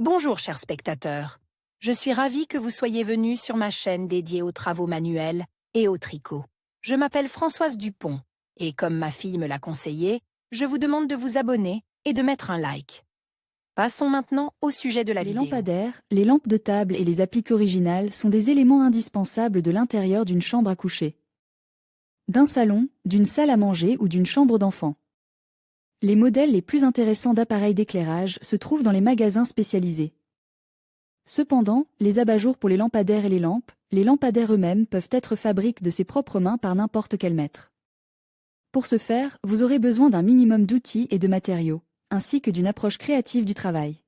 Bonjour chers spectateurs, je suis ravie que vous soyez venus sur ma chaîne dédiée aux travaux manuels et au tricot. Je m'appelle Françoise Dupont et comme ma fille me l'a conseillé, je vous demande de vous abonner et de mettre un like. Passons maintenant au sujet de la vidéo. Les lampadaires, les lampes de table et les appliques originales sont des éléments indispensables de l'intérieur d'une chambre à coucher, d'un salon, d'une salle à manger ou d'une chambre d'enfant. Les modèles les plus intéressants d'appareils d'éclairage se trouvent dans les magasins spécialisés. Cependant, les abat-jours pour les lampadaires et les lampadaires eux-mêmes peuvent être fabriqués de ses propres mains par n'importe quel maître. Pour ce faire, vous aurez besoin d'un minimum d'outils et de matériaux, ainsi que d'une approche créative du travail.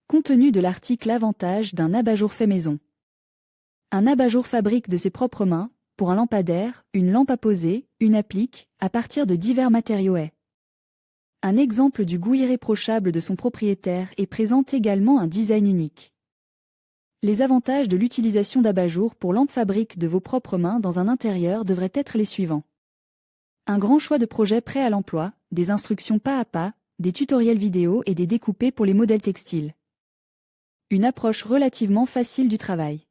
Contenu de l'article Avantage d'un abat-jour fait maison. Un abat-jour fabrique de ses propres mains, pour un lampadaire, une lampe à poser, une applique, à partir de divers matériaux est. Un exemple du goût irréprochable de son propriétaire et présente également un design unique. Les avantages de l'utilisation d'abat-jour pour lampe fabrique de vos propres mains dans un intérieur devraient être les suivants. Un grand choix de projets prêts à l'emploi, des instructions pas à pas, des tutoriels vidéo et des découpés pour les modèles textiles. Une approche relativement facile du travail.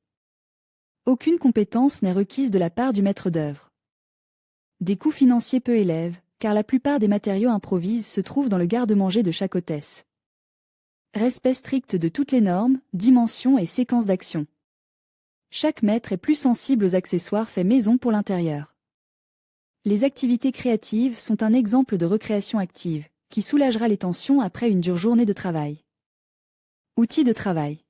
Aucune compétence n'est requise de la part du maître d'œuvre. Des coûts financiers peu élevés, car la plupart des matériaux improvisés se trouvent dans le garde-manger de chaque hôtesse. Respect strict de toutes les normes, dimensions et séquences d'action. Chaque maître est plus sensible aux accessoires faits maison pour l'intérieur. Les activités créatives sont un exemple de recréation active, qui soulagera les tensions après une dure journée de travail. Outils de travail.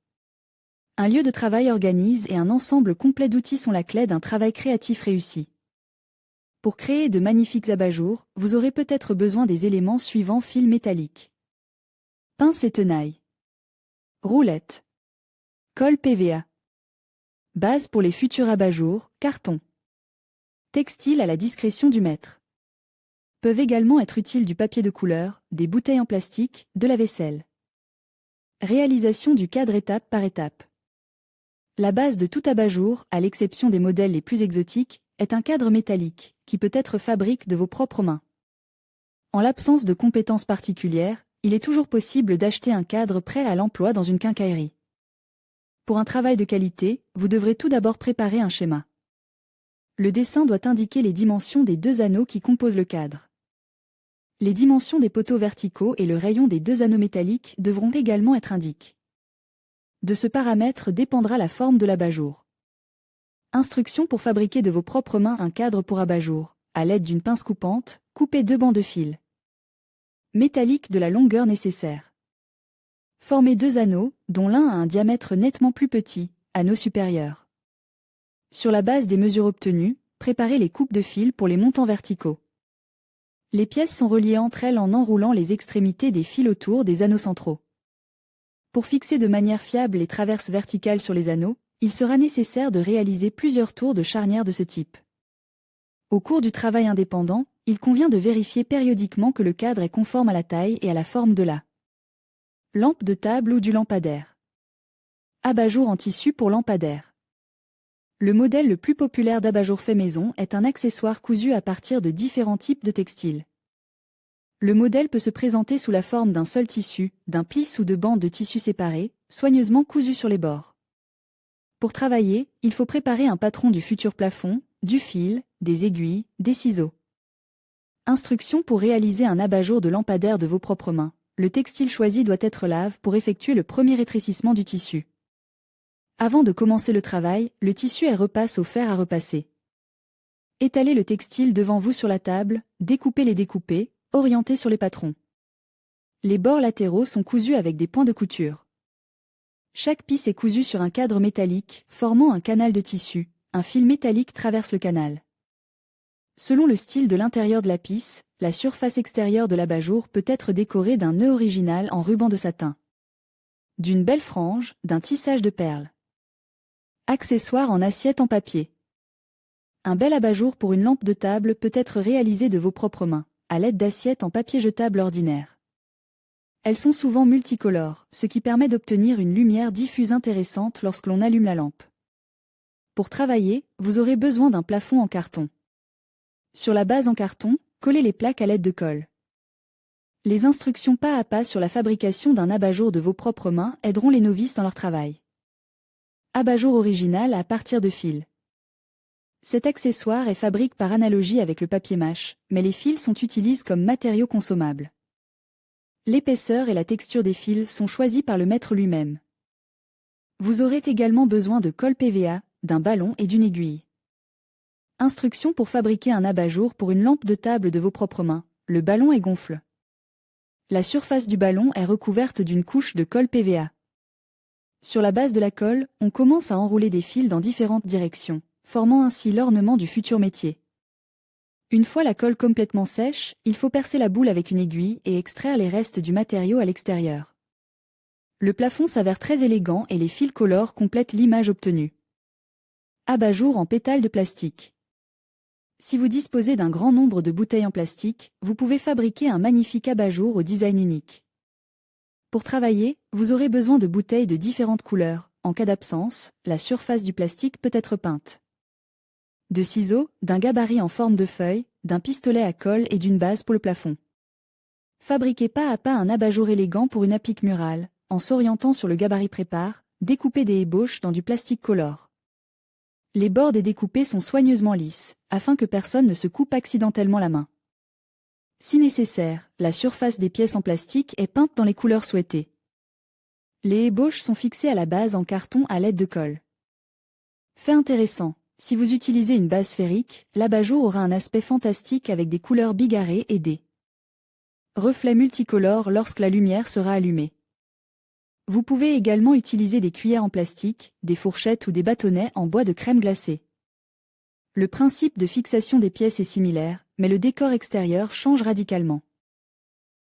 Un lieu de travail organise et un ensemble complet d'outils sont la clé d'un travail créatif réussi. Pour créer de magnifiques abat-jours, vous aurez peut-être besoin des éléments suivants: fil métallique, pince et tenaille, roulette, colle PVA, base pour les futurs abat-jours, carton, textile à la discrétion du maître. Peuvent également être utiles du papier de couleur, des bouteilles en plastique, de la vaisselle. Réalisation du cadre étape par étape. La base de tout abat-jour, à l'exception des modèles les plus exotiques, est un cadre métallique, qui peut être fabriqué de vos propres mains. En l'absence de compétences particulières, il est toujours possible d'acheter un cadre prêt à l'emploi dans une quincaillerie. Pour un travail de qualité, vous devrez tout d'abord préparer un schéma. Le dessin doit indiquer les dimensions des deux anneaux qui composent le cadre. Les dimensions des poteaux verticaux et le rayon des deux anneaux métalliques devront également être indiqués. De ce paramètre dépendra la forme de l'abat-jour. Instructions pour fabriquer de vos propres mains un cadre pour abat-jour. À l'aide d'une pince coupante, coupez 2 bancs de fil métallique de la longueur nécessaire. Formez 2 anneaux, dont l'un a un diamètre nettement plus petit, anneau supérieur. Sur la base des mesures obtenues, préparez les coupes de fil pour les montants verticaux. Les pièces sont reliées entre elles en enroulant les extrémités des fils autour des anneaux centraux. Pour fixer de manière fiable les traverses verticales sur les anneaux, il sera nécessaire de réaliser plusieurs tours de charnière de ce type. Au cours du travail indépendant, il convient de vérifier périodiquement que le cadre est conforme à la taille et à la forme de la lampe de table ou du lampadaire. Abat-jour en tissu pour lampadaire. Le modèle le plus populaire d'abat-jour fait maison est un accessoire cousu à partir de différents types de textiles. Le modèle peut se présenter sous la forme d'un seul tissu, d'un plisse ou de bandes de tissu séparés, soigneusement cousus sur les bords. Pour travailler, il faut préparer un patron du futur plafond, du fil, des aiguilles, des ciseaux. Instructions pour réaliser un abat-jour de lampadaire de vos propres mains. Le textile choisi doit être lave pour effectuer le premier rétrécissement du tissu. Avant de commencer le travail, le tissu est repasse au fer à repasser. Étalez le textile devant vous sur la table, découpez les découpés, orientez sur les patrons. Les bords latéraux sont cousus avec des points de couture. Chaque pisse est cousue sur un cadre métallique, formant un canal de tissu. Un fil métallique traverse le canal. Selon le style de l'intérieur de la pisse, la surface extérieure de l'abat-jour peut être décorée d'un nœud original en ruban de satin, d'une belle frange, d'un tissage de perles. Accessoires en assiette en papier. Un bel abat-jour pour une lampe de table peut être réalisé de vos propres mains, à l'aide d'assiettes en papier jetable ordinaire. Elles sont souvent multicolores, ce qui permet d'obtenir une lumière diffuse intéressante lorsque l'on allume la lampe. Pour travailler, vous aurez besoin d'un plafond en carton. Sur la base en carton, collez les plaques à l'aide de colle. Les instructions pas à pas sur la fabrication d'un abat-jour de vos propres mains aideront les novices dans leur travail. Abat-jour original à partir de fils. Cet accessoire est fabriqué par analogie avec le papier mâche, mais les fils sont utilisés comme matériaux consommables. L'épaisseur et la texture des fils sont choisis par le maître lui-même. Vous aurez également besoin de colle PVA, d'un ballon et d'une aiguille. Instructions pour fabriquer un abat-jour pour une lampe de table de vos propres mains. Le ballon est gonfle. La surface du ballon est recouverte d'une couche de colle PVA. Sur la base de la colle, on commence à enrouler des fils dans différentes directions, formant ainsi l'ornement du futur métier. Une fois la colle complètement sèche, il faut percer la boule avec une aiguille et extraire les restes du matériau à l'extérieur. Le plafond s'avère très élégant et les fils colores complètent l'image obtenue. Abat-jour en pétales de plastique. Si vous disposez d'un grand nombre de bouteilles en plastique, vous pouvez fabriquer un magnifique abat-jour au design unique. Pour travailler, vous aurez besoin de bouteilles de différentes couleurs. En cas d'absence, la surface du plastique peut être peinte. De ciseaux, d'un gabarit en forme de feuille, d'un pistolet à colle et d'une base pour le plafond. Fabriquez pas à pas un abat-jour élégant pour une applique murale, en s'orientant sur le gabarit prépare, découpez des ébauches dans du plastique colore. Les bords des découpés sont soigneusement lisses, afin que personne ne se coupe accidentellement la main. Si nécessaire, la surface des pièces en plastique est peinte dans les couleurs souhaitées. Les ébauches sont fixées à la base en carton à l'aide de colle. Fait intéressant. Si vous utilisez une base sphérique, l'abat-jour aura un aspect fantastique avec des couleurs bigarrées et des reflets multicolores lorsque la lumière sera allumée. Vous pouvez également utiliser des cuillères en plastique, des fourchettes ou des bâtonnets en bois de crème glacée. Le principe de fixation des pièces est similaire, mais le décor extérieur change radicalement.